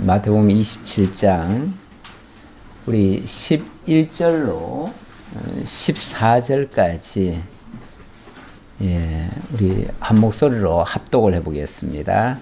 마태복음 27장 우리 11절로 14절까지 우리 한 목소리로 합독을 해보겠습니다.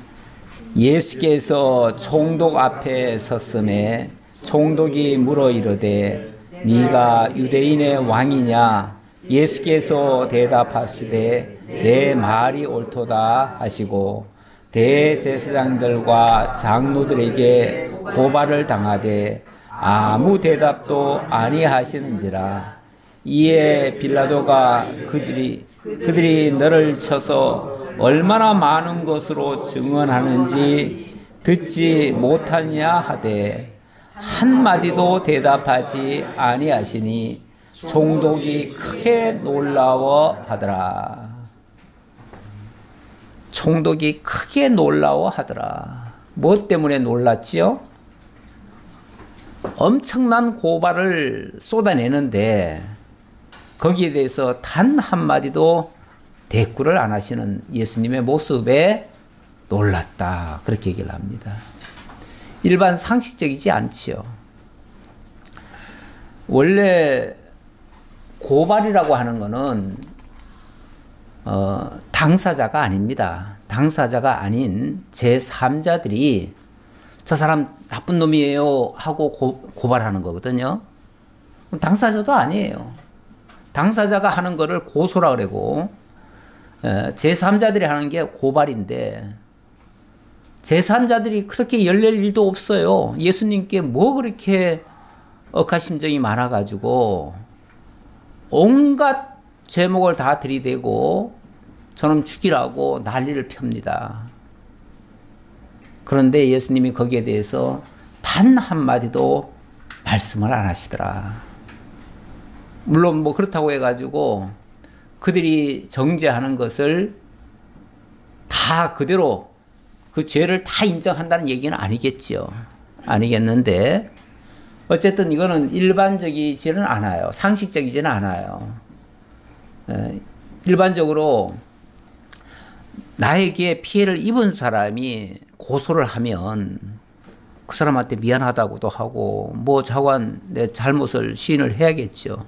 예수께서 총독 앞에 섰음에 총독이 물어 이르되 네가 유대인의 왕이냐? 예수께서 대답하시되 내 말이 옳도다 하시고 대제사장들과 장로들에게 고발을 당하되 아무 대답도 아니하시는지라. 이에 빌라도가 그들이 너를 쳐서 얼마나 많은 것으로 증언하는지 듣지 못하냐 하되 한마디도 대답하지 아니하시니 총독이 크게 놀라워하더라. 총독이 크게 놀라워하더라. 무엇 때문에 놀랐지요? 엄청난 고발을 쏟아내는데 거기에 대해서 단 한마디도 대꾸를 안 하시는 예수님의 모습에 놀랐다. 그렇게 얘기를 합니다. 일반 상식적이지 않지요. 원래 고발이라고 하는 것은 당사자가 아닙니다. 당사자가 아닌 제3자들이 저 사람 나쁜 놈이에요 하고 고발하는 거거든요. 당사자도 아니에요. 당사자가 하는 거를 고소라 그러고 제3자들이 하는 게 고발인데 제3자들이 그렇게 열릴 일도 없어요. 예수님께 뭐 그렇게 억하심정이 많아가지고 온갖 제목을 다 들이대고 저놈 죽이라고 난리를 펴니다. 그런데 예수님이 거기에 대해서 단 한마디도 말씀을 안 하시더라. 물론 뭐 그렇다고 해가지고 그들이 정죄하는 것을 다 그대로 그 죄를 다 인정한다는 얘기는 아니겠죠. 아니겠는데 어쨌든 이거는 일반적이지는 않아요. 상식적이지는 않아요. 일반적으로 나에게 피해를 입은 사람이 고소를 하면 그 사람한테 미안하다고도 하고 뭐 자관 내 잘못을 시인을 해야겠죠.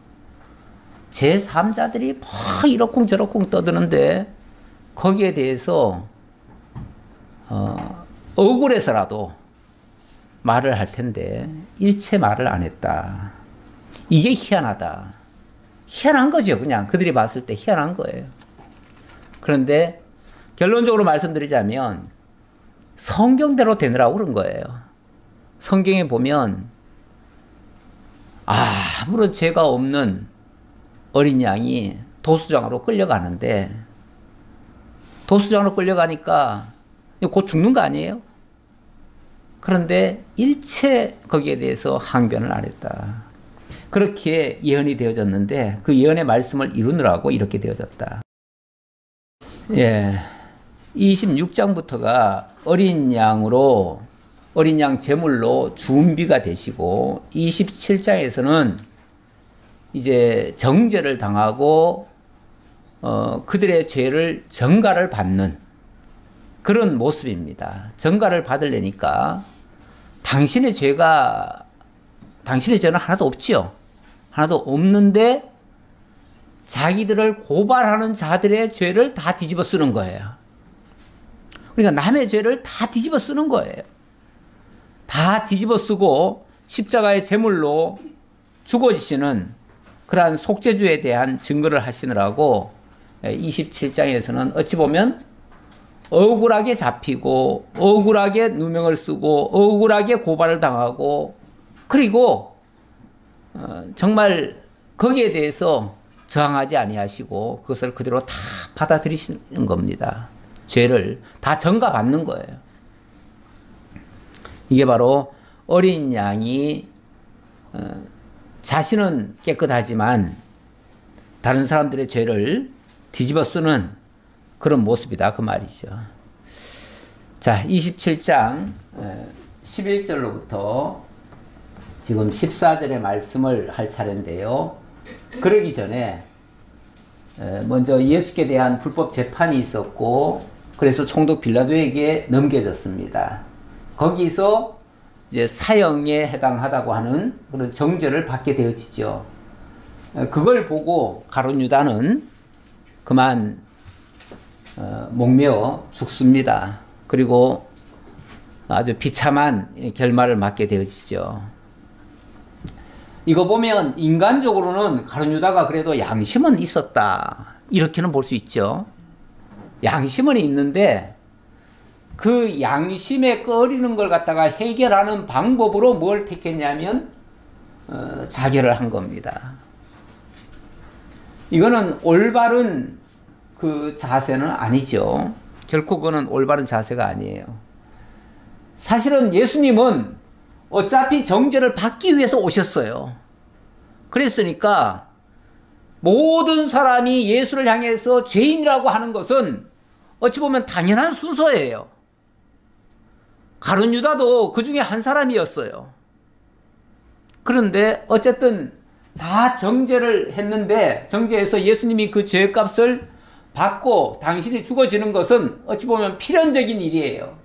제3자들이 막 이러쿵저러쿵 떠드는데 거기에 대해서 억울해서라도 말을 할 텐데 일체 말을 안 했다. 이게 희한하다. 희한한 거죠. 그냥 그들이 봤을 때 희한한 거예요. 그런데 결론적으로 말씀드리자면 성경대로 되느라고 그런 거예요. 성경에 보면 아무런 죄가 없는 어린 양이 도수장으로 끌려가는데 도수장으로 끌려가니까 곧 죽는 거 아니에요? 그런데 일체 거기에 대해서 항변을 안 했다. 그렇게 예언이 되어졌는데 그 예언의 말씀을 이루느라고 이렇게 되어졌다. 26장부터가 어린 양 제물로 준비가 되시고 27장에서는 이제 정죄를 당하고 그들의 죄를 전가를 받는 그런 모습입니다. 전가를 받으려니까 당신의 죄는 하나도 없지요. 하나도 없는데 자기들을 고발하는 자들의 죄를 다 뒤집어 쓰는 거예요. 그러니까 남의 죄를 다 뒤집어 쓰는 거예요. 다 뒤집어 쓰고 십자가의 제물로 죽어지시는 그러한 속죄주에 대한 증거를 하시느라고 27장에서는 어찌 보면 억울하게 잡히고 억울하게 누명을 쓰고 억울하게 고발을 당하고 그리고 정말 거기에 대해서 저항하지 아니하시고 그것을 그대로 다 받아들이시는 겁니다. 죄를 다 전가받는 거예요. 이게 바로 어린 양이 자신은 깨끗하지만 다른 사람들의 죄를 뒤집어 쓰는 그런 모습이다 그 말이죠. 자, 27장 11절로부터 지금 14절의 말씀을 할 차례인데요. 그러기 전에 먼저 예수께 대한 불법 재판이 있었고 그래서 총독 빌라도에게 넘겨졌습니다. 거기서 이제 사형에 해당하다고 하는 그런 정죄를 받게 되어지죠. 그걸 보고 가룟 유다는 그만 목매어 죽습니다. 그리고 아주 비참한 결말을 맞게 되어지죠. 이거 보면 인간적으로는 가룟 유다가 그래도 양심은 있었다, 이렇게는 볼 수 있죠. 양심은 있는데 그 양심에 꺼리는 걸 갖다가 해결하는 방법으로 뭘 택했냐면 자결을 한 겁니다. 이거는 올바른 그 자세는 아니죠. 결코 그거는 올바른 자세가 아니에요. 사실은 예수님은 어차피 정죄를 받기 위해서 오셨어요. 그랬으니까 모든 사람이 예수를 향해서 죄인이라고 하는 것은 어찌 보면 당연한 순서예요. 가룟 유다도 그 중에 한 사람이었어요. 그런데 어쨌든 다 정죄를 했는데, 정죄해서 예수님이 그 죄값을 받고 당신이 죽어지는 것은 어찌 보면 필연적인 일이에요.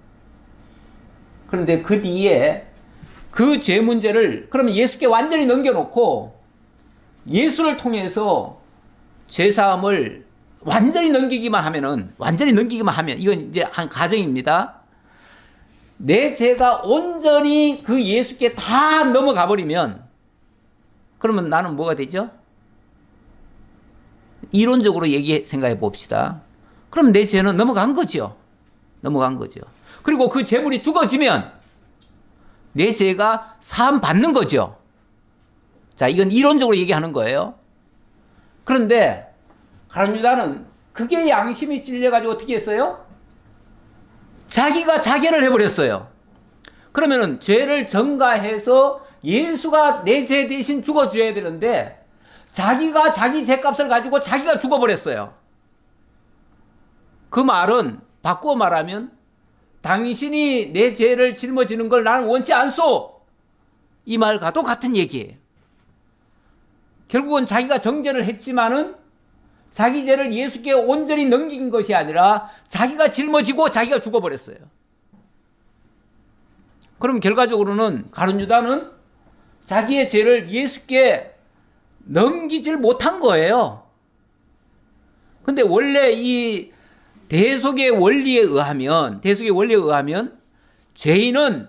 그런데 그 뒤에 그 죄 문제를 그러면 예수께 완전히 넘겨놓고 예수를 통해서 죄사함을 완전히 넘기기만 하면, 이건 이제 한 가정입니다. 내 죄가 온전히 그 예수께 다 넘어가 버리면, 그러면 나는 뭐가 되죠? 이론적으로 생각해 봅시다. 그럼 내 죄는 넘어간 거죠. 그리고 그 죄물이 죽어지면 내 죄가 사함 받는 거죠. 자, 이건 이론적으로 얘기하는 거예요. 그런데 가룟 유다는 그게 양심이 찔려가지고 어떻게 했어요? 자기가 자결을 해버렸어요. 그러면은 죄를 전가해서 예수가 내 죄 대신 죽어줘야 되는데 자기가 자기 죄값을 가지고 자기가 죽어버렸어요. 그 말은 바꾸어 말하면 당신이 내 죄를 짊어지는 걸 나는 원치 않소, 이 말과도 같은 얘기예요. 결국은 자기가 정죄를 했지만은 자기 죄를 예수께 온전히 넘긴 것이 아니라 자기가 짊어지고 자기가 죽어버렸어요. 그럼 결과적으로는 가룟 유다는 자기의 죄를 예수께 넘기질 못한 거예요. 근데 원래 이 대속의 원리에 의하면 죄인은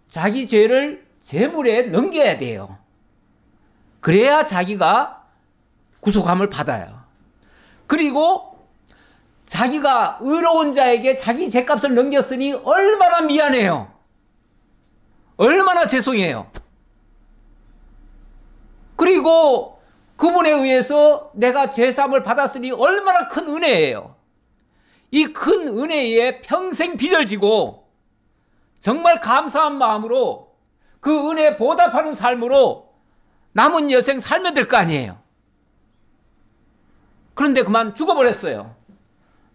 자기 죄를 제물에 넘겨야 돼요. 그래야 자기가 구속함을 받아요. 그리고 자기가 의로운 자에게 자기 죄값을 넘겼으니 얼마나 미안해요. 얼마나 죄송해요. 그리고 그분에 의해서 내가 죄사함을 받았으니 얼마나 큰 은혜예요. 이 큰 은혜에 평생 빚을지고 정말 감사한 마음으로 그 은혜에 보답하는 삶으로 남은 여생 살면 될 거 아니에요. 그런데 그만 죽어버렸어요.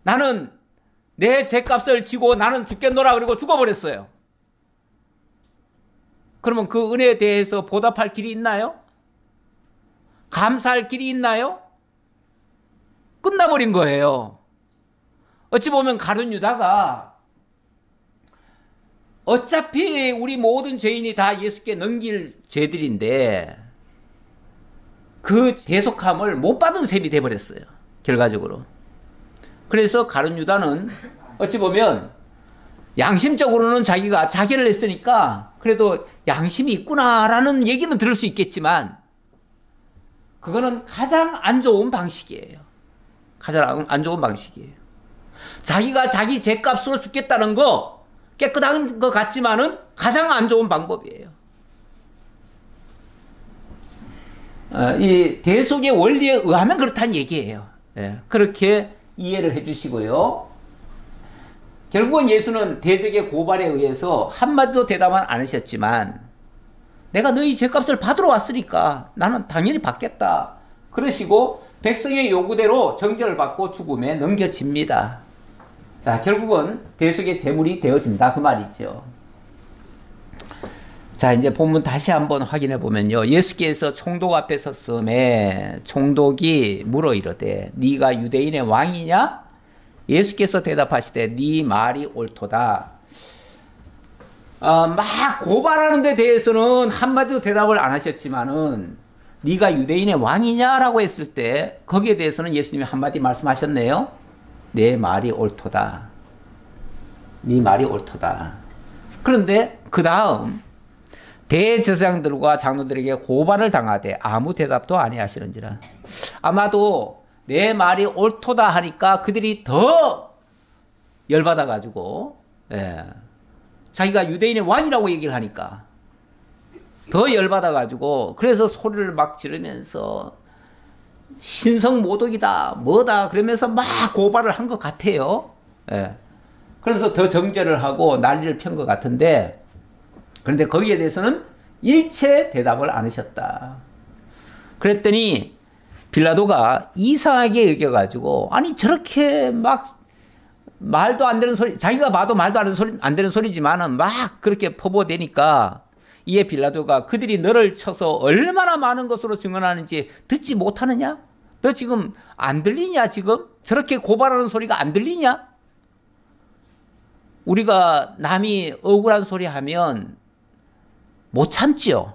나는 내 죄값을 지고 나는 죽겠노라 그러고 죽어버렸어요. 그러면 그 은혜에 대해서 보답할 길이 있나요? 감사할 길이 있나요? 끝나버린 거예요. 어찌 보면 가룟 유다가 어차피 우리 모든 죄인이 다 예수께 넘길 죄들인데 그 대속함을 못 받은 셈이 돼버렸어요. 결과적으로. 그래서 가룟 유다는 어찌 보면 양심적으로는 자기가 자결을 했으니까 그래도 양심이 있구나라는 얘기는 들을 수 있겠지만 그거는 가장 안 좋은 방식이에요. 가장 안 좋은 방식이에요. 자기가 자기 죄값으로 죽겠다는 거 깨끗한 것 같지만은 가장 안 좋은 방법이에요. 이 대속의 원리에 의하면 그렇다는 얘기예요. 그렇게 이해를 해주시고요. 결국은 예수는 대적의 고발에 의해서 한마디도 대답은 안 하셨지만 내가 너희 죄값을 받으러 왔으니까 나는 당연히 받겠다. 그러시고 백성의 요구대로 정죄를 받고 죽음에 넘겨집니다. 자, 결국은 대속의 제물이 되어진다 그 말이죠. 자, 이제 본문 다시 한번 확인해 보면요. 예수께서 총독 앞에 섰음에 총독이 물어 이르되 네가 유대인의 왕이냐? 예수께서 대답하시되 네 말이 옳도다. 막 고발하는 데 대해서는 한마디도 대답을 안 하셨지만은 네가 유대인의 왕이냐라고 했을 때 거기에 대해서는 예수님이 한마디 말씀하셨네요. 내 말이 옳도다. 네 말이 옳도다. 그런데 그 다음 대제사장들과 장로들에게 고발을 당하되 아무 대답도 아니하시는지라. 아마도 내 말이 옳도다 하니까 그들이 더 열받아 가지고 자기가 유대인의 왕이라고 얘기를 하니까 더 열받아 가지고 그래서 소리를 막 지르면서 신성모독이다 뭐다 그러면서 막 고발을 한 것 같아요. 그래서 더 정죄를 하고 난리를 편 것 같은데, 그런데 거기에 대해서는 일체 대답을 안 하셨다. 그랬더니 빌라도가 이상하게 여겨가지고 아니 저렇게 막 말도 안 되는 소리, 자기가 봐도 말도 안 되는 소리지만은 막 그렇게 퍼부어대니까 이에 빌라도가 그들이 너를 쳐서 얼마나 많은 것으로 증언하는지 듣지 못하느냐? 너 지금 안 들리냐? 지금 저렇게 고발하는 소리가 안 들리냐? 우리가 남이 억울한 소리 하면 못 참지요.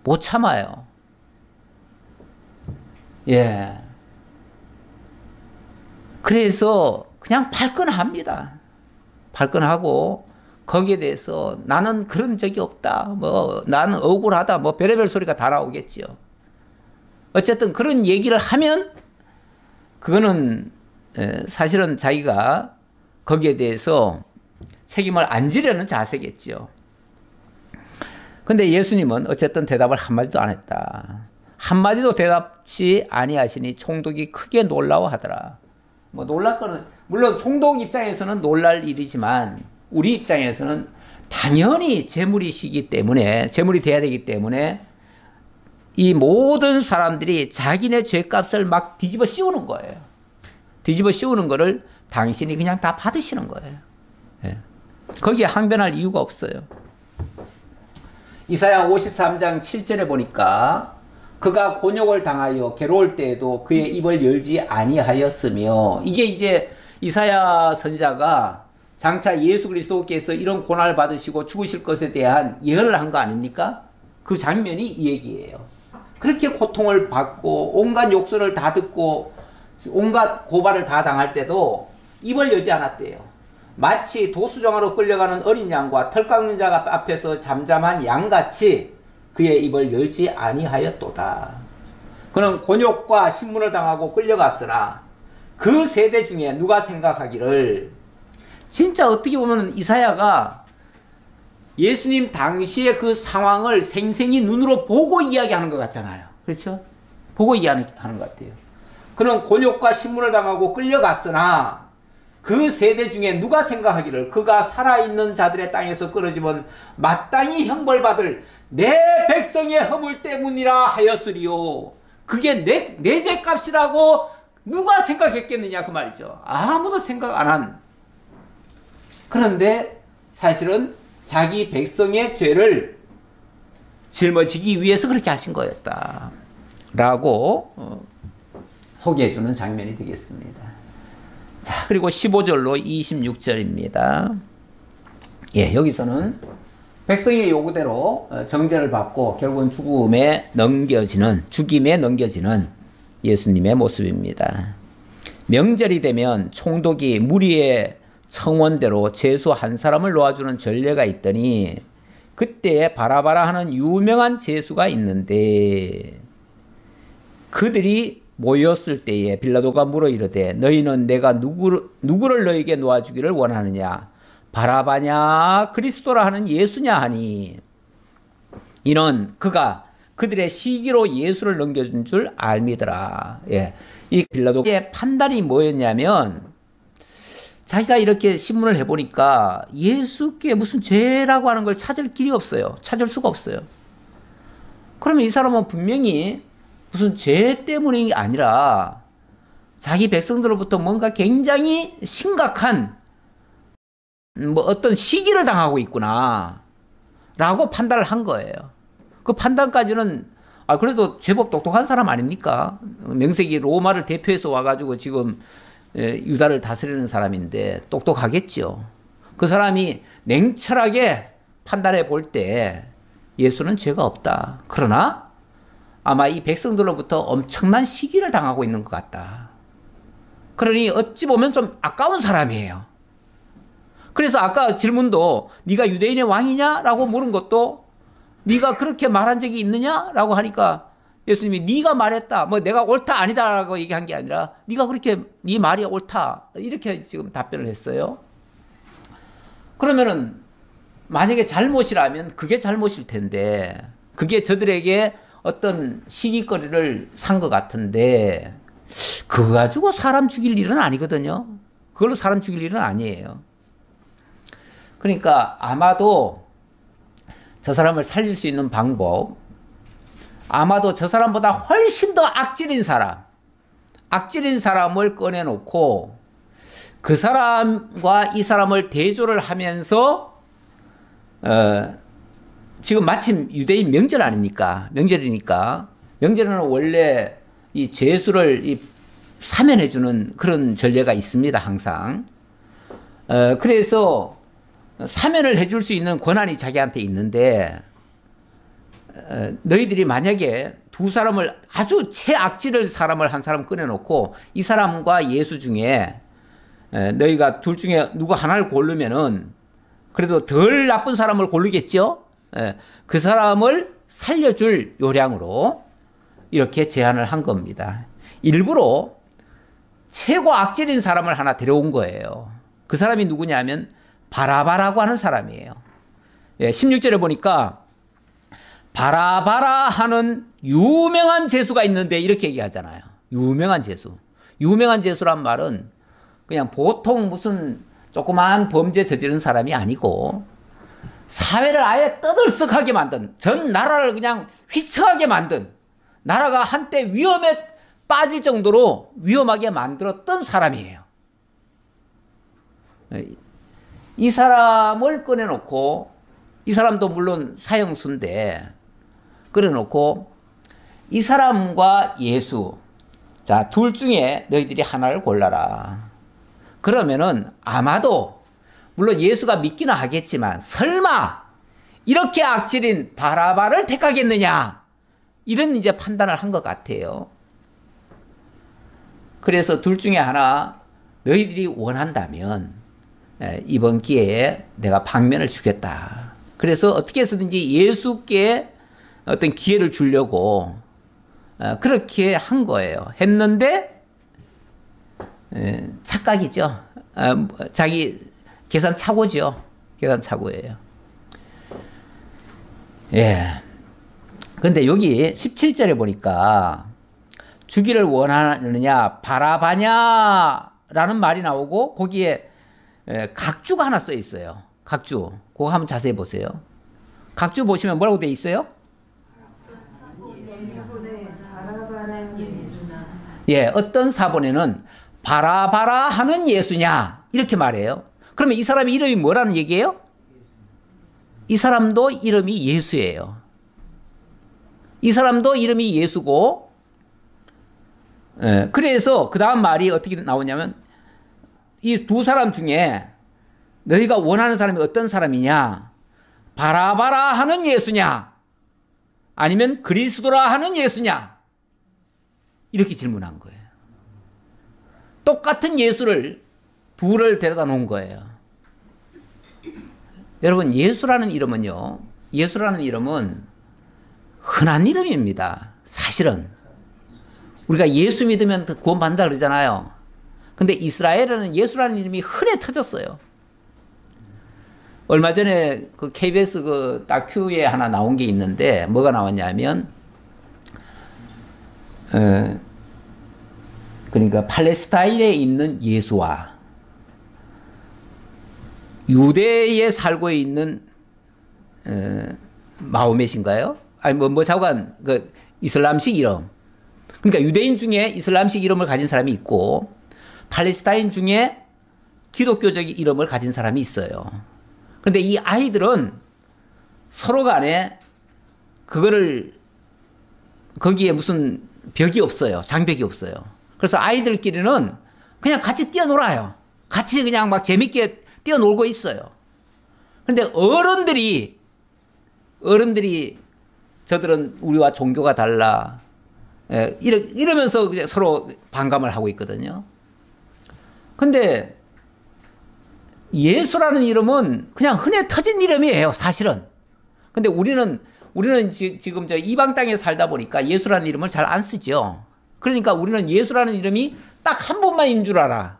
못 참아요. 그래서 그냥 발끈합니다. 발끈하고 거기에 대해서 나는 그런 적이 없다. 뭐 나는 억울하다. 뭐 별의별 소리가 다 나오겠지요. 어쨌든 그런 얘기를 하면 그거는 사실은 자기가 거기에 대해서 책임을 안 지려는 자세겠지요. 근데 예수님은 어쨌든 대답을 한마디도 안 했다. 한마디도 대답치 아니하시니 총독이 크게 놀라워하더라. 뭐 놀랄 거는 물론 총독 입장에서는 놀랄 일이지만 우리 입장에서는 당연히 재물이시기 때문에, 재물이 돼야 되기 때문에 이 모든 사람들이 자기네 죄값을 막 뒤집어 씌우는 거예요. 뒤집어 씌우는 거를 당신이 그냥 다 받으시는 거예요. 거기에 항변할 이유가 없어요. 이사야 53장 7절에 보니까 그가 곤욕을 당하여 괴로울 때에도 그의 입을 열지 아니하였으며, 이게 이제 이사야 선지자가 장차 예수 그리스도께서 이런 고난을 받으시고 죽으실 것에 대한 예언을 한 거 아닙니까? 그 장면이 이 얘기예요. 그렇게 고통을 받고 온갖 욕설을 다 듣고 온갖 고발을 다 당할 때도 입을 열지 않았대요. 마치 도수정하러 끌려가는 어린 양과 털 깎는 자 앞에서 잠잠한 양같이 그의 입을 열지 아니하였도다. 그는 곤욕과 신문을 당하고 끌려갔으나 그 세대 중에 누가 생각하기를, 진짜 어떻게 보면 이사야가 예수님 당시의 그 상황을 생생히 눈으로 보고 이야기하는 것 같잖아요. 그렇죠? 보고 이야기하는 것 같아요. 그는 곤욕과 신문을 당하고 끌려갔으나 그 세대 중에 누가 생각하기를 그가 살아있는 자들의 땅에서 끊어지면 마땅히 형벌받을 내 백성의 허물 때문이라 하였으리요. 그게 내 죄값이라고 누가 생각했겠느냐 그 말이죠. 아무도 생각 안 한. 그런데 사실은 자기 백성의 죄를 짊어지기 위해서 그렇게 하신 거였다 라고 소개해주는 장면이 되겠습니다. 자, 그리고 15절로 26절입니다. 여기서는 백성의 요구대로 정죄를 받고 결국은 죽임에 넘겨지는 예수님의 모습입니다. 명절이 되면 총독이 무리의 청원대로 죄수 한 사람을 놓아주는 전례가 있더니 그때에 바라바라 하는 유명한 죄수가 있는데, 그들이 모였을 때에 빌라도가 물어 이르되 너희는 내가 누구를 너희에게 놓아주기를 원하느냐, 바라바냐 그리스도라 하는 예수냐 하니, 이는 그가 그들의 시기로 예수를 넘겨준 줄 알미더라. 이 빌라도의 판단이 뭐였냐면, 자기가 이렇게 신문을 해보니까 예수께 무슨 죄라고 하는 걸 찾을 길이 없어요. 찾을 수가 없어요. 그러면 이 사람은 분명히 무슨 죄 때문이 아니라 자기 백성들로부터 뭔가 굉장히 심각한 뭐 어떤 시기를 당하고 있구나 라고 판단을 한 거예요. 그 판단까지는 그래도 제법 똑똑한 사람 아닙니까? 명색이 로마를 대표해서 와가지고 지금 유다를 다스리는 사람인데 똑똑하겠죠. 그 사람이 냉철하게 판단해 볼 때 예수는 죄가 없다. 그러나 아마 이 백성들로부터 엄청난 시기를 당하고 있는 것 같다. 그러니 어찌 보면 좀 아까운 사람이에요. 그래서 아까 질문도 네가 유대인의 왕이냐? 라고 물은 것도 네가 그렇게 말한 적이 있느냐? 라고 하니까 예수님이 네가 말했다. 뭐 내가 옳다 아니다 라고 얘기한 게 아니라 네가 그렇게 네 말이 옳다. 이렇게 지금 답변을 했어요. 그러면은 만약에 잘못이라면 그게 잘못일 텐데 그게 저들에게 어떤 시기거리를 산 것 같은데 그거 가지고 사람 죽일 일은 아니거든요. 그걸로 사람 죽일 일은 아니에요. 그러니까 아마도 저 사람을 살릴 수 있는 방법, 아마도 저 사람보다 훨씬 더 악질인 사람을 꺼내놓고 그 사람과 이 사람을 대조를 하면서 지금 마침 유대인 명절 아닙니까? 명절이니까 명절에는 원래 이 죄수를 사면해주는 그런 전례가 있습니다. 항상. 그래서 사면을 해줄 수 있는 권한이 자기한테 있는데 너희들이 만약에 두 사람을 아주 최악질을 사람을 한 사람 꺼내놓고 이 사람과 예수 중에 너희가 둘 중에 누구 하나를 고르면은 그래도 덜 나쁜 사람을 고르겠죠? 그 사람을 살려줄 요량으로 이렇게 제안을 한 겁니다. 일부러 최고 악질인 사람을 하나 데려온 거예요. 그 사람이 누구냐면 바라바라고 하는 사람이에요. 16절에 보니까 바라바라 하는 유명한 죄수가 있는데 이렇게 얘기하잖아요. 유명한 죄수. 유명한 죄수란 말은 그냥 보통 무슨 조그마한 범죄 저지른 사람이 아니고 사회를 아예 떠들썩하게 만든, 전 나라를 그냥 휘청하게 만든, 나라가 한때 위험에 빠질 정도로 위험하게 만들었던 사람이에요. 이 사람을 꺼내놓고, 이 사람도 물론 사형수인데 꺼내놓고 이 사람과 예수, 자, 둘 중에 너희들이 하나를 골라라. 그러면은 아마도 물론 예수가 믿기는 하겠지만 설마 이렇게 악질인 바라바를 택하겠느냐, 이런 이제 판단을 한 것 같아요. 그래서 둘 중에 하나 너희들이 원한다면 이번 기회에 내가 방면을 주겠다. 그래서 어떻게 해서든지 예수께 어떤 기회를 주려고 그렇게 한 거예요. 했는데 착각이죠. 자기 계산 착오죠. 계산 착오예요. 예. 근데 여기 17절에 보니까 주기를 원하느냐 바라바냐라는 말이 나오고 거기에 각주가 하나 써 있어요. 각주. 그거 한번 자세히 보세요. 각주 보시면 뭐라고 돼 있어요? 예, 어떤 사본에는 바라바라 하는 예수냐 이렇게 말해요. 그러면 이 사람의 이름이 뭐라는 얘기예요? 이 사람도 이름이 예수예요. 이 사람도 이름이 예수고, 그래서 그 다음 말이 어떻게 나오냐면 이 두 사람 중에 너희가 원하는 사람이 어떤 사람이냐, 바라바라 하는 예수냐 아니면 그리스도라 하는 예수냐, 이렇게 질문한 거예요. 똑같은 예수를 둘을 데려다 놓은 거예요. 여러분, 예수라는 이름은요, 예수라는 이름은 흔한 이름입니다. 사실은 우리가 예수 믿으면 구원받는다 그러잖아요. 근데 이스라엘에는 예수라는 이름이 흔해 터졌어요. 얼마 전에 그 KBS 그 다큐에 하나 나온 게 있는데 뭐가 나왔냐면 그러니까 팔레스타인에 있는 예수와 유대에 살고 있는 마호멧인가요? 아니 뭐 자관 그 이슬람식 이름. 그러니까 유대인 중에 이슬람식 이름을 가진 사람이 있고 팔레스타인 중에 기독교적 이름을 가진 사람이 있어요. 그런데 이 아이들은 서로 간에 그거를 거기에 무슨 벽이 없어요. 장벽이 없어요. 그래서 아이들끼리는 그냥 같이 뛰어놀아요. 같이 그냥 막 재밌게 뛰어놀고 있어요. 근데 어른들이 저들은 우리와 종교가 달라. 예, 이러면서 서로 반감을 하고 있거든요. 근데 예수라는 이름은 그냥 흔해 터진 이름이에요, 사실은. 근데 우리는 지금 저 이방 땅에 살다 보니까 예수라는 이름을 잘 안 쓰죠. 그러니까 우리는 예수라는 이름이 딱 한 번만인 줄 알아.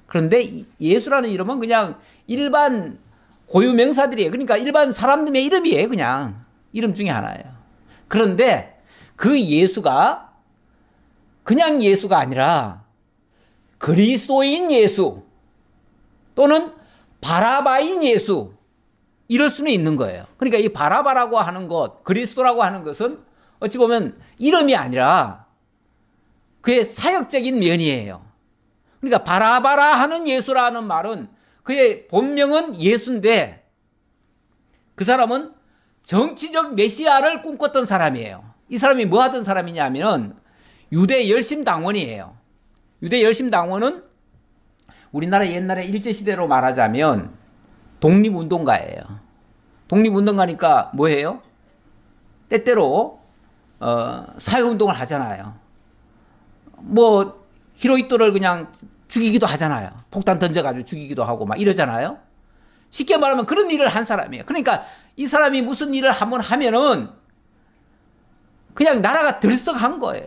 그런데 예수라는 이름은 그냥 일반 고유 명사들이에요. 그러니까 일반 사람들의 이름이에요. 그냥 이름 중에 하나예요. 그런데 그 예수가 그냥 예수가 아니라 그리스도인 예수 또는 바라바인 예수, 이럴 수는 있는 거예요. 그러니까 이 바라바라고 하는 것, 그리스도라고 하는 것은 어찌 보면 이름이 아니라 그의 사역적인 면이에요. 그러니까 바라바라 하는 예수라는 말은 그의 본명은 예수인데 그 사람은 정치적 메시아를 꿈꿨던 사람이에요. 이 사람이 뭐 하던 사람이냐면 유대 열심당원이에요. 유대 열심당원은 우리나라 옛날에 일제시대로 말하자면 독립운동가예요. 독립운동가니까 뭐예요? 때때로 사회운동을 하잖아요. 뭐 히로히토를 그냥 죽이기도 하잖아요. 폭탄 던져가지고 죽이기도 하고 막 이러잖아요. 쉽게 말하면 그런 일을 한 사람이에요. 그러니까 이 사람이 무슨 일을 한번 하면은 그냥 나라가 들썩한 거예요.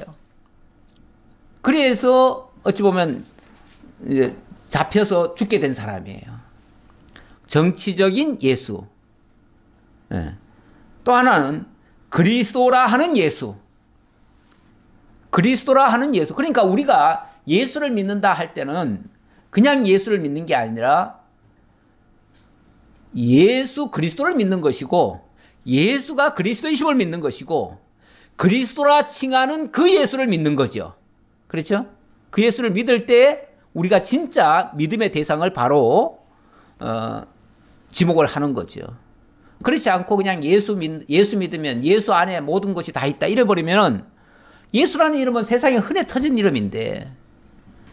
그래서 어찌 보면 이제 잡혀서 죽게 된 사람이에요. 정치적인 예수. 네. 또 하나는 그리스도라 하는 예수. 그리스도라 하는 예수. 그러니까 우리가 예수를 믿는다 할 때는 그냥 예수를 믿는 게 아니라 예수 그리스도를 믿는 것이고 예수가 그리스도이심을 믿는 것이고 그리스도라 칭하는 그 예수를 믿는 거죠. 그렇죠? 그 예수를 믿을 때 우리가 진짜 믿음의 대상을 바로 지목을 하는 거죠. 그렇지 않고 그냥 예수 믿으면 예수 안에 모든 것이 다 있다 이래버리면 예수라는 이름은 세상에 흔해 터진 이름인데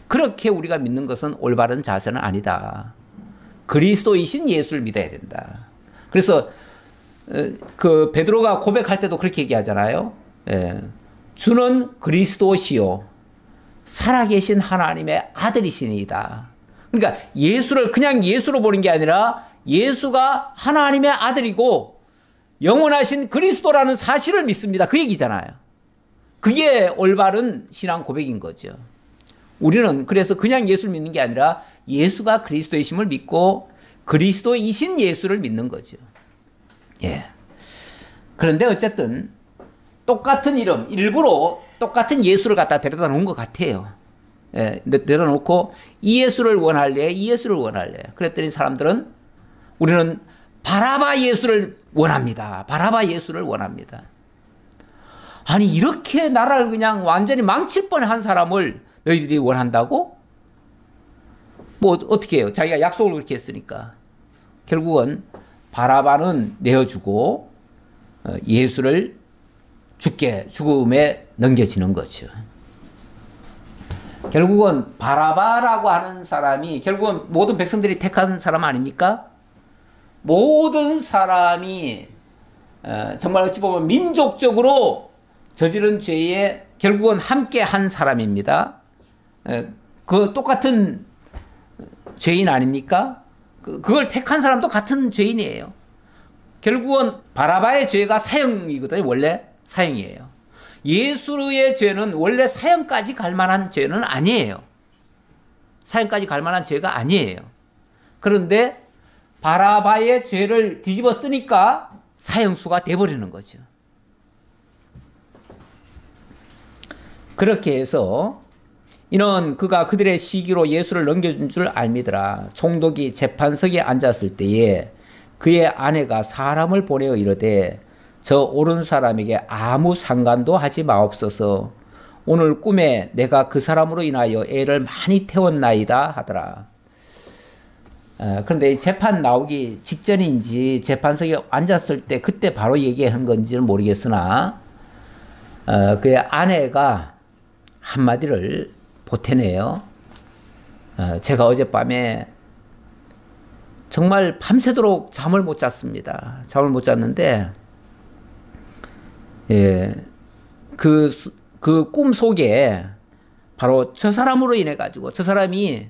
그렇게 우리가 믿는 것은 올바른 자세는 아니다. 그리스도이신 예수를 믿어야 된다. 그래서 그 베드로가 고백할 때도 그렇게 얘기하잖아요. 예. 주는 그리스도시요 살아계신 하나님의 아들이시니이다. 그러니까 예수를 그냥 예수로 보는 게 아니라 예수가 하나님의 아들이고 영원하신 그리스도라는 사실을 믿습니다. 그 얘기잖아요. 그게 올바른 신앙 고백인 거죠. 우리는 그래서 그냥 예수를 믿는 게 아니라 예수가 그리스도이심을 믿고 그리스도이신 예수를 믿는 거죠. 예. 그런데 어쨌든 똑같은 이름, 일부러 똑같은 예수를 갖다 데려다 놓은 것 같아요. 예. 데려다 놓고 이 예수를 원할래, 이 예수를 원할래. 그랬더니 사람들은 우리는 바라바 예수를 원합니다. 바라바 예수를 원합니다. 아니 이렇게 나라를 그냥 완전히 망칠 뻔한 사람을 너희들이 원한다고? 뭐 어떻게 해요? 자기가 약속을 그렇게 했으니까. 결국은 바라바는 내어주고 예수를 죽음에 넘겨지는 거죠. 결국은 바라바라고 하는 사람이 결국은 모든 백성들이 택한 사람 아닙니까? 모든 사람이 정말 어찌 보면 민족적으로 저지른 죄에 결국은 함께 한 사람입니다. 그 똑같은 죄인 아닙니까? 그걸 택한 사람도 같은 죄인이에요. 결국은 바라바의 죄가 사형이거든요. 원래 사형이에요. 예수의 죄는 원래 사형까지 갈 만한 죄는 아니에요. 사형까지 갈 만한 죄가 아니에요. 그런데 바라바의 죄를 뒤집어 쓰니까 사형수가 돼버리는 거죠. 그렇게 해서 이는 그가 그들의 시기로 예수를 넘겨준 줄 알미더라. 총독이 재판석에 앉았을 때에 그의 아내가 사람을 보내어 이르되 저 오른 사람에게 아무 상관도 하지 마옵소서. 오늘 꿈에 내가 그 사람으로 인하여 애를 많이 태웠나이다 하더라. 그런데 재판 나오기 직전인지 재판석에 앉았을 때 그때 바로 얘기한 건지는 모르겠으나 그의 아내가 한마디를 보태네요. 제가 어젯밤에 정말 밤새도록 잠을 못 잤습니다. 잠을 못 잤는데, 예, 그 꿈 속에 바로 저 사람으로 인해 가지고 저 사람이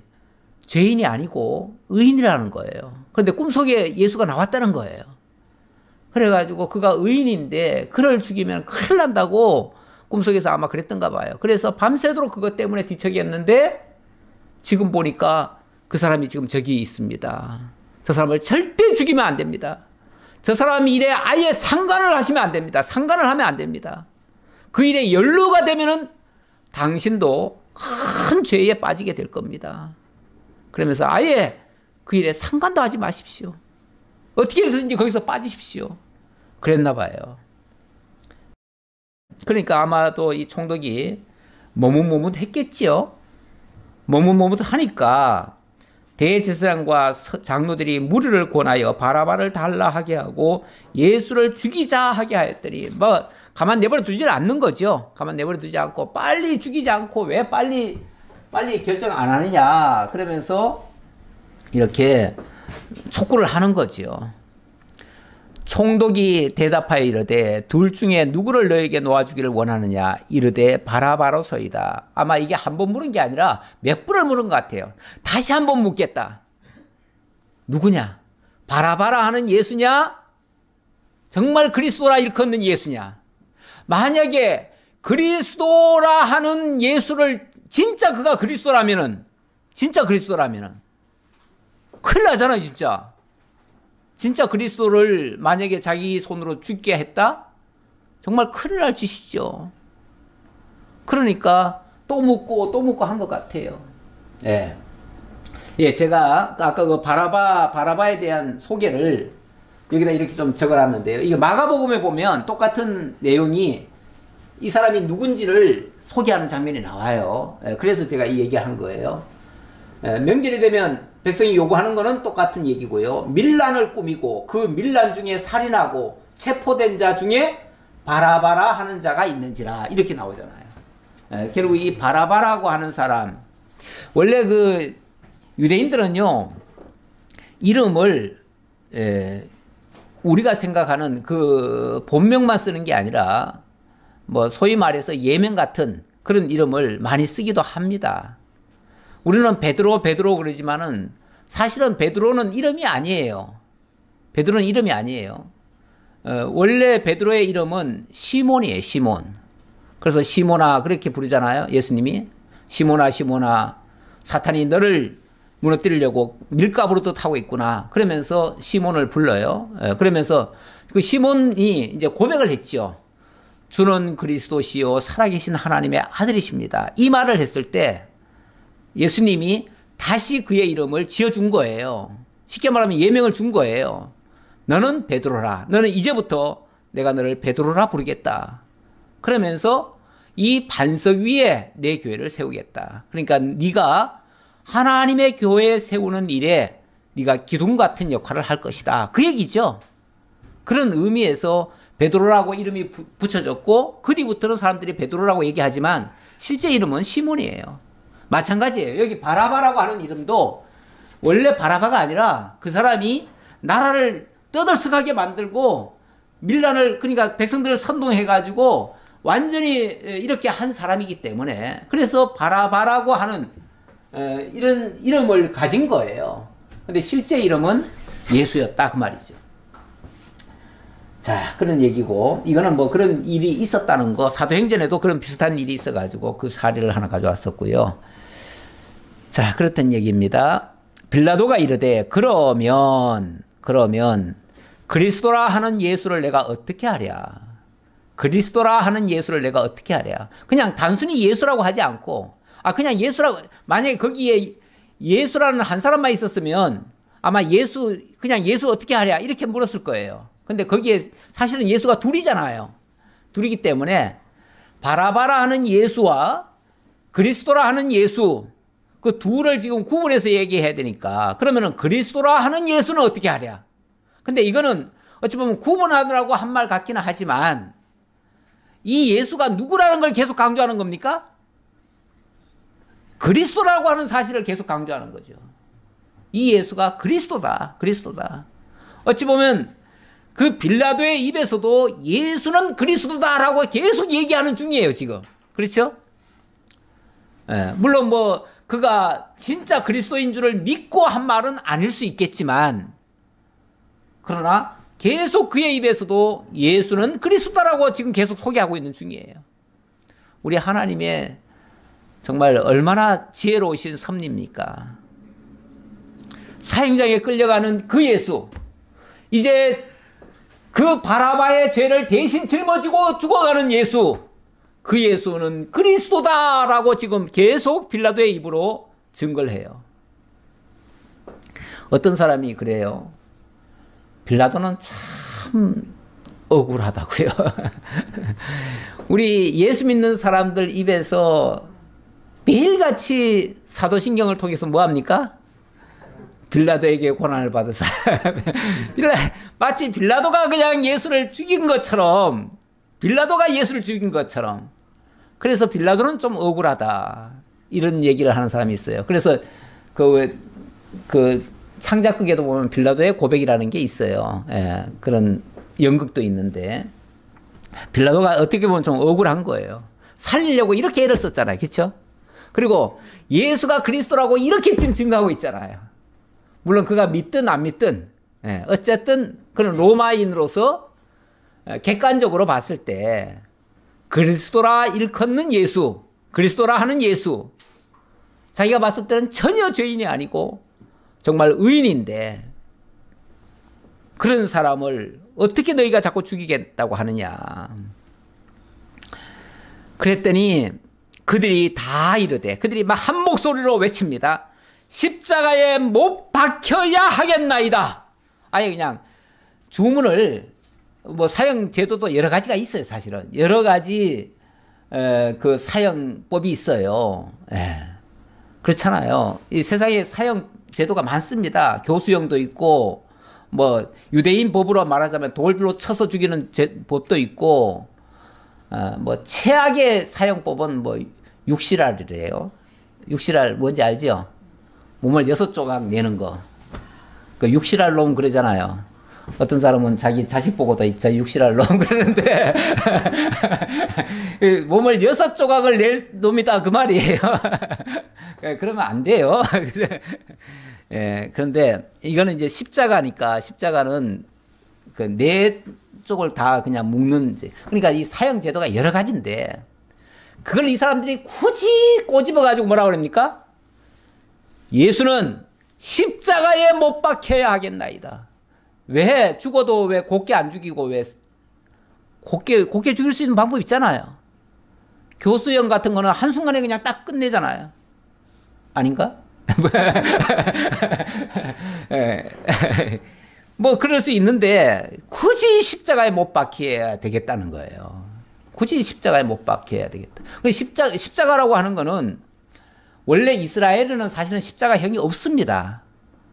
죄인이 아니고 의인이라는 거예요. 그런데 꿈속에 예수가 나왔다는 거예요. 그래가지고 그가 의인인데 그를 죽이면 큰일 난다고 꿈속에서 아마 그랬던가 봐요. 그래서 밤새도록 그것 때문에 뒤척였는데 지금 보니까 그 사람이 지금 저기 있습니다. 저 사람을 절대 죽이면 안 됩니다. 저 사람 일에 아예 상관을 하시면 안 됩니다. 상관을 하면 안 됩니다. 그 일에 연루가 되면은 당신도 큰 죄에 빠지게 될 겁니다. 그러면서 아예 그 일에 상관도 하지 마십시오. 어떻게 해서든지 거기서 빠지십시오. 그랬나 봐요. 그러니까 아마도 이 총독이 머뭇머뭇했겠지요. 머뭇머뭇하니까 대제사장과 장로들이 무리를 권하여 바라바를 달라 하게 하고 예수를 죽이자 하게 하였더니 뭐 가만 내버려 두지를 않는 거죠. 가만 내버려 두지 않고 빨리 죽이지 않고 왜 빨리 결정 안 하느냐 그러면서 이렇게 촉구를 하는 거죠. 총독이 대답하여 이르되 둘 중에 누구를 너에게 놓아주기를 원하느냐 이르되 바라바로소이다. 아마 이게 한 번 물은 게 아니라 몇 번을 물은 것 같아요. 다시 한 번 묻겠다. 누구냐? 바라바라 하는 예수냐? 정말 그리스도라 일컫는 예수냐? 만약에 그리스도라 하는 예수를 진짜 그가 그리스도라면은 큰일 나잖아요. 진짜 그리스도를 만약에 자기 손으로 죽게 했다? 정말 큰일 날 짓이죠. 그러니까 또 묻고 한 것 같아요. 예. 예, 제가 아까 그 바라바에 대한 소개를 여기다 이렇게 좀 적어놨는데요. 이게 마가복음에 보면 똑같은 내용이 이 사람이 누군지를 소개하는 장면이 나와요. 예, 그래서 제가 이 얘기한 거예요. 예, 명절이 되면 백성이 요구하는 거는 똑같은 얘기고요. 밀란을 꾸미고 그 밀란 중에 살인하고 체포된 자 중에 바라바라 하는 자가 있는지라 이렇게 나오잖아요. 예, 결국 이 바라바라고 하는 사람 원래 그 유대인들은요 이름을 우리가 생각하는 그 본명만 쓰는 게 아니라 뭐 소위 말해서 예명 같은 그런 이름을 많이 쓰기도 합니다. 우리는 베드로 그러지만은 사실은 베드로는 이름이 아니에요. 베드로는 이름이 아니에요. 원래 베드로의 이름은 시몬이에요. 시몬. 그래서 시몬아 그렇게 부르잖아요. 예수님이 시몬아 사탄이 너를 무너뜨리려고 밀가부르도 타고 있구나. 그러면서 시몬을 불러요. 그러면서 그 시몬이 이제 고백을 했죠. 주는 그리스도시요 살아계신 하나님의 아들이십니다. 이 말을 했을 때 예수님이 다시 그의 이름을 지어준 거예요. 쉽게 말하면 예명을 준 거예요. 너는 베드로라. 너는 이제부터 내가 너를 베드로라 부르겠다. 그러면서 이 반석 위에 내 교회를 세우겠다. 그러니까 네가 하나님의 교회 세우는 일에 네가 기둥 같은 역할을 할 것이다. 그 얘기죠. 그런 의미에서 베드로라고 이름이 붙여졌고 그 뒤부터는 사람들이 베드로라고 얘기하지만 실제 이름은 시몬이에요. 마찬가지예요. 여기 바라바라고 하는 이름도 원래 바라바가 아니라 그 사람이 나라를 떠들썩하게 만들고 밀란을 그러니까 백성들을 선동해가지고 완전히 이렇게 한 사람이기 때문에 그래서 바라바라고 하는 이런 이름을 가진 거예요. 근데 실제 이름은 예수였다 그 말이죠. 자, 그런 얘기고 이거는 뭐 그런 일이 있었다는 거 사도행전에도 그런 비슷한 일이 있어가지고 그 사례를 하나 가져왔었고요. 자, 그렇단 얘기입니다. 빌라도가 이르되 그러면 그리스도라 하는 예수를 내가 어떻게 하랴? 그리스도라 하는 예수를 내가 어떻게 하랴? 그냥 단순히 예수라고 하지 않고 그냥 예수라고 만약에 거기에 예수라는 한 사람만 있었으면 아마 그냥 예수 어떻게 하랴? 이렇게 물었을 거예요. 근데 거기에 사실은 예수가 둘이잖아요. 둘이기 때문에 바라바라 하는 예수와 그리스도라 하는 예수 그 둘을 지금 구분해서 얘기해야 되니까 그러면은 그리스도라 하는 예수는 어떻게 하랴? 근데 이거는 어찌 보면 구분하느라고 한 말 같기는 하지만 이 예수가 누구라는 걸 계속 강조하는 겁니까? 그리스도라고 하는 사실을 계속 강조하는 거죠. 이 예수가 그리스도다. 그리스도다. 어찌 보면 그 빌라도의 입에서도 예수는 그리스도다라고 계속 얘기하는 중이에요, 지금. 그렇죠? 예, 물론 뭐 그가 진짜 그리스도인 줄을 믿고 한 말은 아닐 수 있겠지만, 그러나 계속 그의 입에서도 예수는 그리스도라고 지금 계속 소개하고 있는 중이에요. 우리 하나님의 정말 얼마나 지혜로우신 섭리입니까? 사형장에 끌려가는 그 예수, 이제 그 바라바의 죄를 대신 짊어지고 죽어가는 예수, 그 예수는 그리스도다라고 지금 계속 빌라도의 입으로 증거를 해요. 어떤 사람이 그래요. 빌라도는 참 억울하다고요. 우리 예수 믿는 사람들 입에서 매일같이 사도신경을 통해서 뭐합니까? 빌라도에게 고난을 받은 사람. 마치 빌라도가 그냥 예수를 죽인 것처럼, 빌라도가 예수를 죽인 것처럼. 그래서 빌라도는 좀 억울하다, 이런 얘기를 하는 사람이 있어요. 그래서 그 창작극에도 보면 빌라도의 고백이라는 게 있어요. 예, 그런 연극도 있는데, 빌라도가 어떻게 보면 좀 억울한 거예요. 살리려고 이렇게 애를 썼잖아요. 그렇죠? 그리고 예수가 그리스도라고 이렇게 지금 증거하고 있잖아요. 물론 그가 믿든 안 믿든, 예, 어쨌든 그런 로마인으로서 객관적으로 봤을 때 그리스도라 일컫는 예수, 그리스도라 하는 예수, 자기가 봤을 때는 전혀 죄인이 아니고 정말 의인인데, 그런 사람을 어떻게 너희가 자꾸 죽이겠다고 하느냐. 그랬더니 그들이 다 이르되, 그들이 막 한 목소리로 외칩니다. 십자가에 못 박혀야 하겠나이다. 아예 그냥 주문을, 뭐 사형 제도도 여러 가지가 있어요. 사실은 여러 가지 그 사형법이 있어요. 예. 그렇잖아요. 이 세상에 사형 제도가 많습니다. 교수형도 있고, 뭐 유대인 법으로 말하자면 돌로 쳐서 죽이는 법도 있고, 뭐 최악의 사형법은 뭐 육실알이래요. 육실알 뭔지 알죠? 몸을 6조각 내는 거. 그 육실할 놈 그러잖아요. 어떤 사람은 자기 자식 보고도 저 육실할 놈 그러는데 몸을 6조각을 낼 놈이다 그 말이에요. 그러면 안 돼요. 예, 그런데 이거는 이제 십자가니까, 십자가는 그 네 쪽을 다 그냥 묶는, 그러니까 이 사형 제도가 여러 가지인데, 그걸 이 사람들이 굳이 꼬집어 가지고 뭐라 그럽니까? 예수는 십자가에 못 박혀야 하겠나이다. 왜 죽어도 왜 곱게 안 죽이고, 왜 곱게 죽일 수 있는 방법 있잖아요. 교수형 같은 거는 한순간에 그냥 딱 끝내잖아요. 아닌가? 뭐 그럴 수 있는데 굳이 십자가에 못 박혀야 되겠다는 거예요. 굳이 십자가에 못 박혀야 되겠다. 십자가라고 하는 거는 원래 이스라엘에는 사실은 십자가형이 없습니다.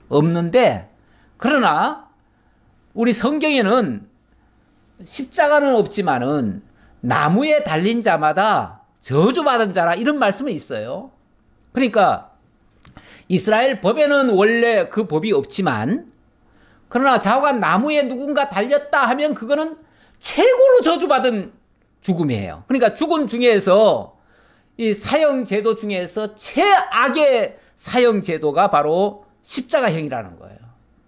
없는데, 그러나 우리 성경에는 십자가는 없지만은 나무에 달린 자마다 저주받은 자라, 이런 말씀이 있어요. 그러니까 이스라엘 법에는 원래 그 법이 없지만, 그러나 좌우간 나무에 누군가 달렸다 하면 그거는 최고로 저주받은 죽음이에요. 그러니까 죽음 중에서, 이 사형제도 중에서 최악의 사형제도가 바로 십자가형이라는 거예요.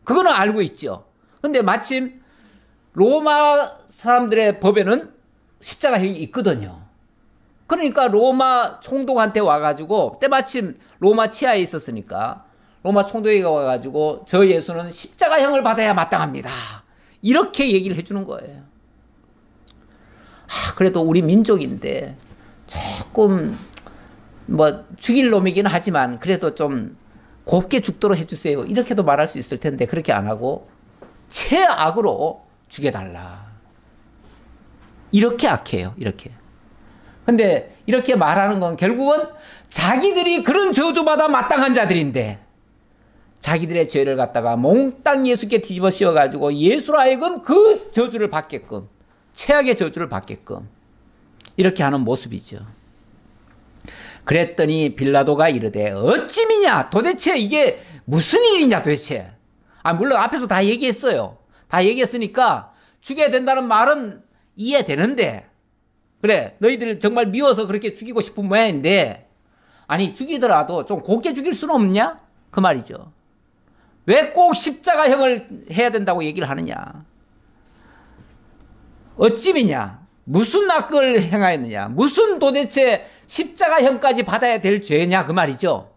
그거는 알고 있죠. 근데 마침 로마 사람들의 법에는 십자가형이 있거든요. 그러니까 로마 총독한테 와가지고, 때마침 로마 치하에 있었으니까 로마 총독이 와가지고 저 예수는 십자가형을 받아야 마땅합니다, 이렇게 얘기를 해주는 거예요. 그래도 우리 민족인데 조금 뭐 죽일 놈이긴 하지만 그래도 좀 곱게 죽도록 해주세요, 이렇게도 말할 수 있을 텐데 그렇게 안 하고 최악으로 죽여달라, 이렇게 악해요. 이렇게. 근데 이렇게 말하는 건 결국은 자기들이 그런 저주받아 마땅한 자들인데, 자기들의 죄를 갖다가 몽땅 예수께 뒤집어 씌워가지고 예수로 하여금 그 저주를 받게끔, 최악의 저주를 받게끔 이렇게 하는 모습이죠. 그랬더니 빌라도가 이르되 어찌미냐, 도대체 이게 무슨 일이냐 도대체. 물론 앞에서 다 얘기했어요. 다 얘기했으니까 죽여야 된다는 말은 이해되는데, 그래 너희들 정말 미워서 그렇게 죽이고 싶은 모양인데, 아니 죽이더라도 좀 곱게 죽일 수는 없냐 그 말이죠. 왜 꼭 십자가형을 해야 된다고 얘기를 하느냐. 어찌미냐, 무슨 악을 행하였느냐, 무슨 도대체 십자가형까지 받아야 될 죄냐 그 말이죠.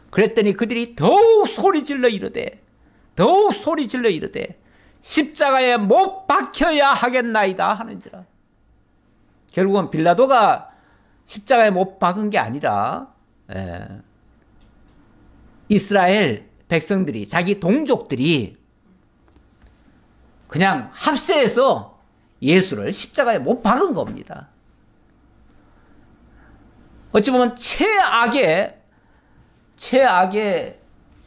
그랬더니 그들이 더욱 소리질러 이르되, 더욱 소리질러 이르되 십자가에 못 박혀야 하겠나이다 하는지라. 결국은 빌라도가 십자가에 못 박은 게 아니라 이스라엘 백성들이, 자기 동족들이 그냥 합세해서 예수를 십자가에 못 박은 겁니다. 어찌 보면 최악의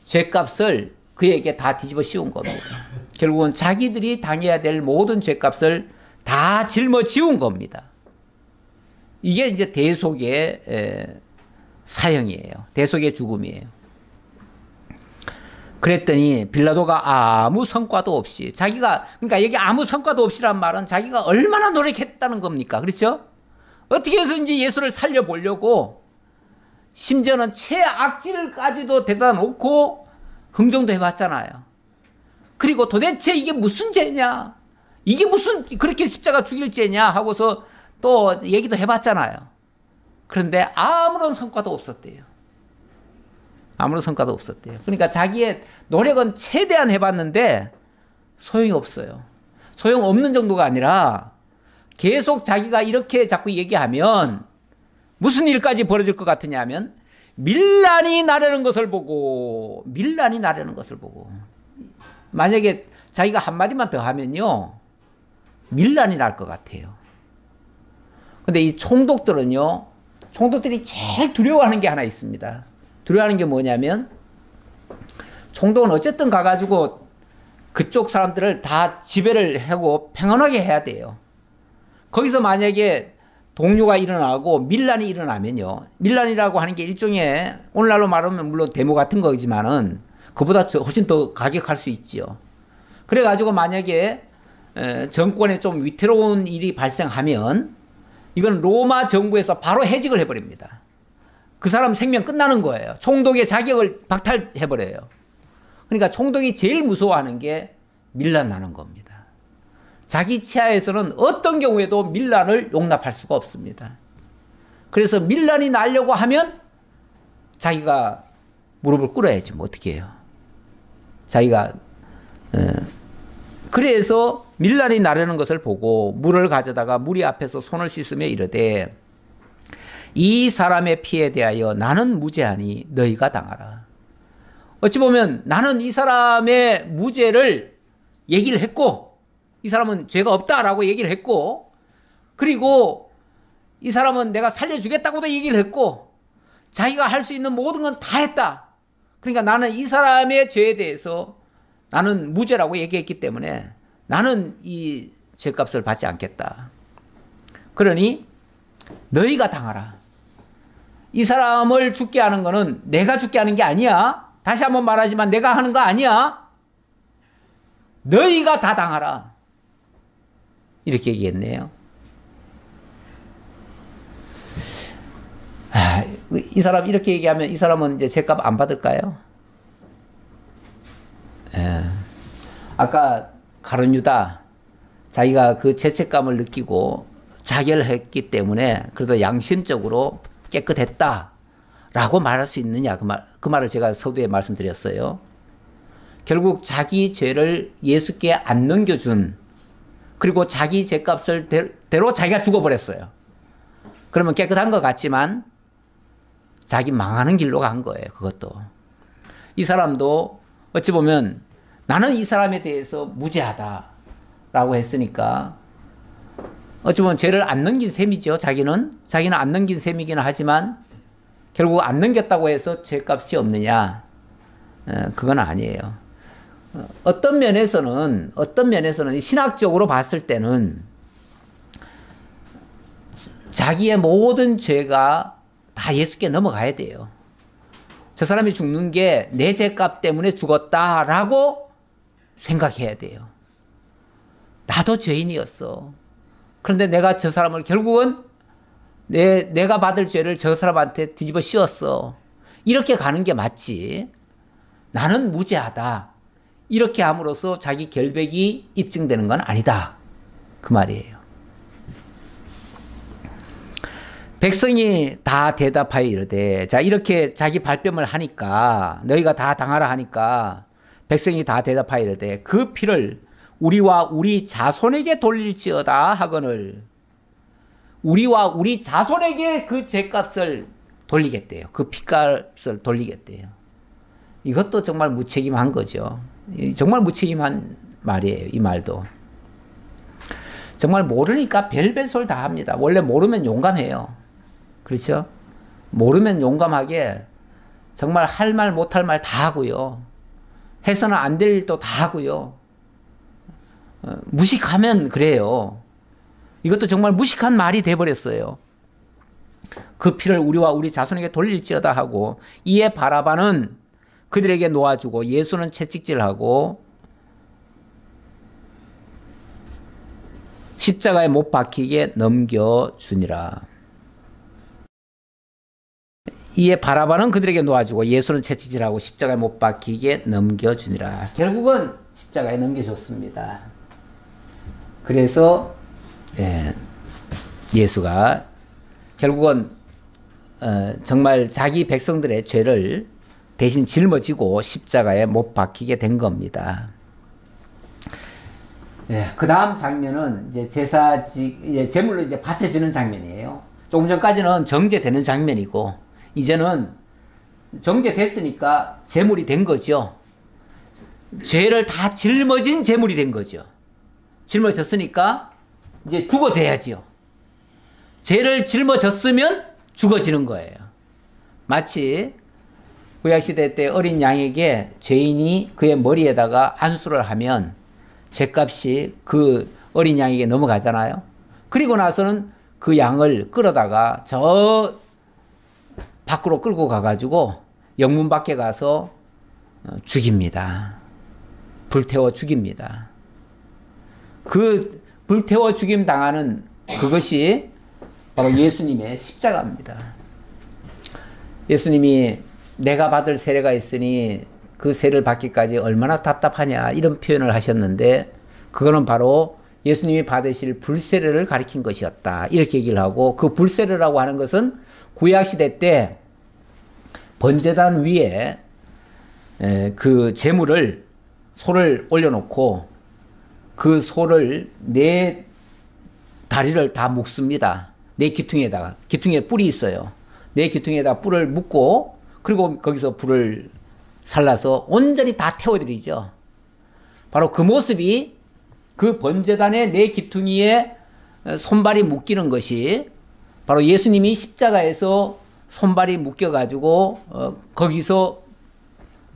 죄값을 그에게 다 뒤집어 씌운 겁니다. 결국은 자기들이 당해야 될 모든 죄값을 다 짊어지운 겁니다. 이게 이제 대속의 사형이에요. 대속의 죽음이에요. 그랬더니 빌라도가 아무 성과도 없이, 그러니까 여기 아무 성과도 없이란 말은 자기가 얼마나 노력했다는 겁니까? 그렇죠? 어떻게 해서인지 예수를 살려보려고 심지어는 최악질까지도 데려다 놓고 흥정도 해봤잖아요. 그리고 도대체 이게 무슨 죄냐, 이게 무슨 그렇게 십자가 죽일 죄냐 하고서 또 얘기도 해봤잖아요. 그런데 아무런 성과도 없었대요. 아무런 성과도 없었대요. 그러니까 자기의 노력은 최대한 해봤는데 소용이 없어요. 소용없는 정도가 아니라 계속 자기가 이렇게 자꾸 얘기하면 무슨 일까지 벌어질 것 같으냐 하면 밀란이 나려는 것을 보고, 만약에 자기가 한마디만 더 하면요 밀란이 날 것 같아요. 근데 이 총독들이 제일 두려워하는 게 하나 있습니다. 두려워하는 게 뭐냐면, 총독은 어쨌든 가가지고 그쪽 사람들을 다 지배를 하고 평온하게 해야 돼요. 거기서 만약에 동요가 일어나고 밀란이 일어나면요, 밀란이라고 하는 게 일종의 오늘날로 말하면 물론 데모 같은 거지만은 그보다 훨씬 더 가격할 수 있죠. 그래가지고 만약에 정권에 좀 위태로운 일이 발생하면 이건 로마 정부에서 바로 해직을 해버립니다. 그 사람 생명 끝나는 거예요. 총독의 자격을 박탈해버려요. 그러니까 총독이 제일 무서워하는 게 밀란 나는 겁니다. 자기 치하에서는 어떤 경우에도 밀란을 용납할 수가 없습니다. 그래서 밀란이 나려고 하면 자기가 무릎을 꿇어야지 뭐 어떻게 해요. 자기가 그래서 밀란이 나려는 것을 보고 물을 가져다가 무리 앞에서 손을 씻으며 이르되, 이 사람의 피에 대하여 나는 무죄하니 너희가 당하라. 어찌 보면 나는 이 사람의 무죄를 얘기를 했고, 이 사람은 죄가 없다라고 얘기를 했고, 그리고 이 사람은 내가 살려주겠다고도 얘기를 했고, 자기가 할 수 있는 모든 건 다 했다. 그러니까 나는 이 사람의 죄에 대해서 나는 무죄라고 얘기했기 때문에 나는 이 죄값을 받지 않겠다. 그러니 너희가 당하라. 이 사람을 죽게 하는 거는 내가 죽게 하는 게 아니야. 다시 한번 말하지만 내가 하는 거 아니야. 너희가 다 당하라. 이렇게 얘기했네요. 이 사람 이렇게 얘기하면 이 사람은 이제 죄값 안 받을까요? 아까 가룟 유다, 자기가 그 죄책감을 느끼고 자결했기 때문에 그래도 양심적으로 깨끗했다라고 말할 수 있느냐, 그 말을 제가 서두에 말씀드렸어요. 결국 자기 죄를 예수께 안 넘겨준, 그리고 자기 죄값을 대로 자기가 죽어버렸어요. 그러면 깨끗한 것 같지만 자기 망하는 길로 간 거예요. 그것도. 이 사람도 어찌 보면 나는 이 사람에 대해서 무죄하다라고 했으니까 어찌 보면 죄를 안 넘긴 셈이죠. 자기는 안 넘긴 셈이기는 하지만 결국 안 넘겼다고 해서 죄값이 없느냐, 그건 아니에요. 어떤 면에서는 신학적으로 봤을 때는 자기의 모든 죄가 다 예수께 넘어가야 돼요. 저 사람이 죽는 게 내 죄값 때문에 죽었다라고 생각해야 돼요. 나도 죄인이었어. 그런데 내가 저 사람을 결국은 내가 받을 죄를 저 사람한테 뒤집어 씌웠어. 이렇게 가는 게 맞지. 나는 무죄하다. 이렇게 함으로써 자기 결백이 입증되는 건 아니다. 그 말이에요. 백성이 다 대답하여 이르되, 자, 이렇게 자기 발뺌을 하니까, 너희가 다 당하라 하니까, 백성이 다 대답하여 이르되, 그 피를 우리와 우리 자손에게 돌릴지어다 하거늘, 우리와 우리 자손에게 그 죄값을 돌리겠대요. 그 피값을 돌리겠대요. 이것도 정말 무책임한 거죠. 정말 무책임한 말이에요. 이 말도. 정말 모르니까 별별 소리 다 합니다. 원래 모르면 용감해요. 그렇죠? 모르면 용감하게 정말 할 말 못할 말 다 하고요. 해서는 안 될 일도 다 하고요. 무식하면 그래요. 이것도 정말 무식한 말이 돼버렸어요. 그 피를 우리와 우리 자손에게 돌릴지어다 하고, 이에 바라바는 그들에게 놓아주고 예수는 채찍질하고 십자가에 못 박히게 넘겨주니라. 이에 바라바는 그들에게 놓아주고 예수는 채찍질하고 십자가에 못 박히게 넘겨주니라. 결국은 십자가에 넘겨줬습니다. 그래서 예수가 결국은 정말 자기 백성들의 죄를 대신 짊어지고 십자가에 못 박히게 된 겁니다. 그 다음 장면은 이제 제물로 이제 바쳐지는 장면이에요. 조금 전까지는 정제되는 장면이고, 이제는 정제됐으니까 제물이 된 거죠. 죄를 다 짊어진 제물이 된 거죠. 짊어졌으니까 이제 죽어져야지요. 죄를 짊어졌으면 죽어지는 거예요. 마치 구약시대 때 어린 양에게 죄인이 그의 머리에다가 안수를 하면 죄값이 그 어린 양에게 넘어가잖아요. 그리고 나서는 그 양을 끌어다가 저 밖으로 끌고 가가지고 영문 밖에 가서 죽입니다. 불태워 죽입니다. 그 불태워 죽임 당하는 그것이 바로 예수님의 십자가입니다. 예수님이 내가 받을 세례가 있으니 그 세를 받기까지 얼마나 답답하냐, 이런 표현을 하셨는데, 그거는 바로 예수님이 받으실 불세례를 가리킨 것이었다, 이렇게 얘기를 하고, 그 불세례라고 하는 것은 구약시대 때 번제단 위에 그 제물을, 소를 올려놓고 그 소를 네 다리를 다 묶습니다. 네 기퉁에다가, 기퉁에 뿔이 있어요. 네 기퉁에다 뿔을 묶고, 그리고 거기서 불을 살라서 온전히 다 태워드리죠. 바로 그 모습이, 그 번제단의 네 기퉁이에 손발이 묶이는 것이 바로 예수님이 십자가에서 손발이 묶여가지고 거기서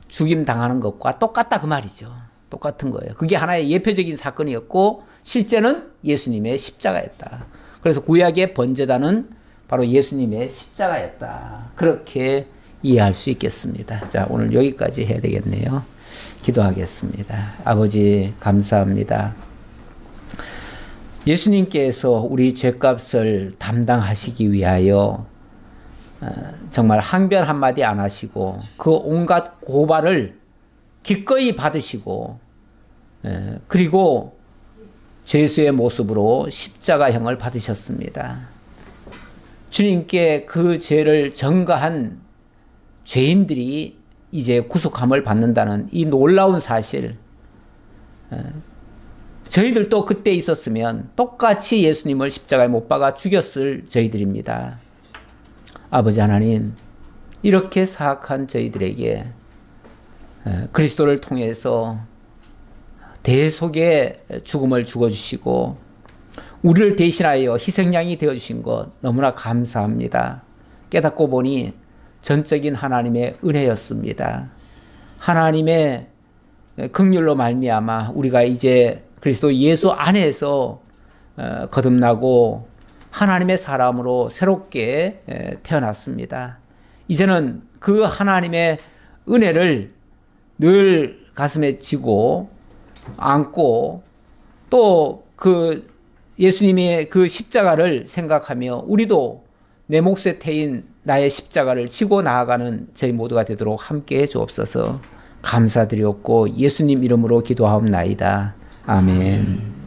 죽임 당하는 것과 똑같다, 그 말이죠. 똑같은 거예요. 그게 하나의 예표적인 사건이었고, 실제는 예수님의 십자가였다. 그래서 구약의 번제단은 바로 예수님의 십자가였다. 그렇게 이해할 수 있겠습니다. 자, 오늘 여기까지 해야 되겠네요. 기도하겠습니다. 아버지, 감사합니다. 예수님께서 우리 죄값을 담당하시기 위하여 정말 항변 한마디 안 하시고 그 온갖 고발을 기꺼이 받으시고, 그리고 죄수의 모습으로 십자가형을 받으셨습니다. 주님께 그 죄를 전가한 죄인들이 이제 구속함을 받는다는 이 놀라운 사실, 저희들도 그때 있었으면 똑같이 예수님을 십자가에 못 박아 죽였을 저희들입니다. 아버지 하나님, 이렇게 사악한 저희들에게 그리스도를 통해서 대속의 죽음을 죽어주시고 우리를 대신하여 희생양이 되어주신 것 너무나 감사합니다. 깨닫고 보니 전적인 하나님의 은혜였습니다. 하나님의 긍휼로 말미암아 우리가 이제 그리스도 예수 안에서 거듭나고 하나님의 사람으로 새롭게 태어났습니다. 이제는 그 하나님의 은혜를 늘 가슴에 지고 안고 또 그 예수님의 그 십자가를 생각하며 우리도 내 몫에 태인 나의 십자가를 지고 나아가는 저희 모두가 되도록 함께해 주옵소서. 감사드리옵고 예수님 이름으로 기도하옵나이다. 아멘.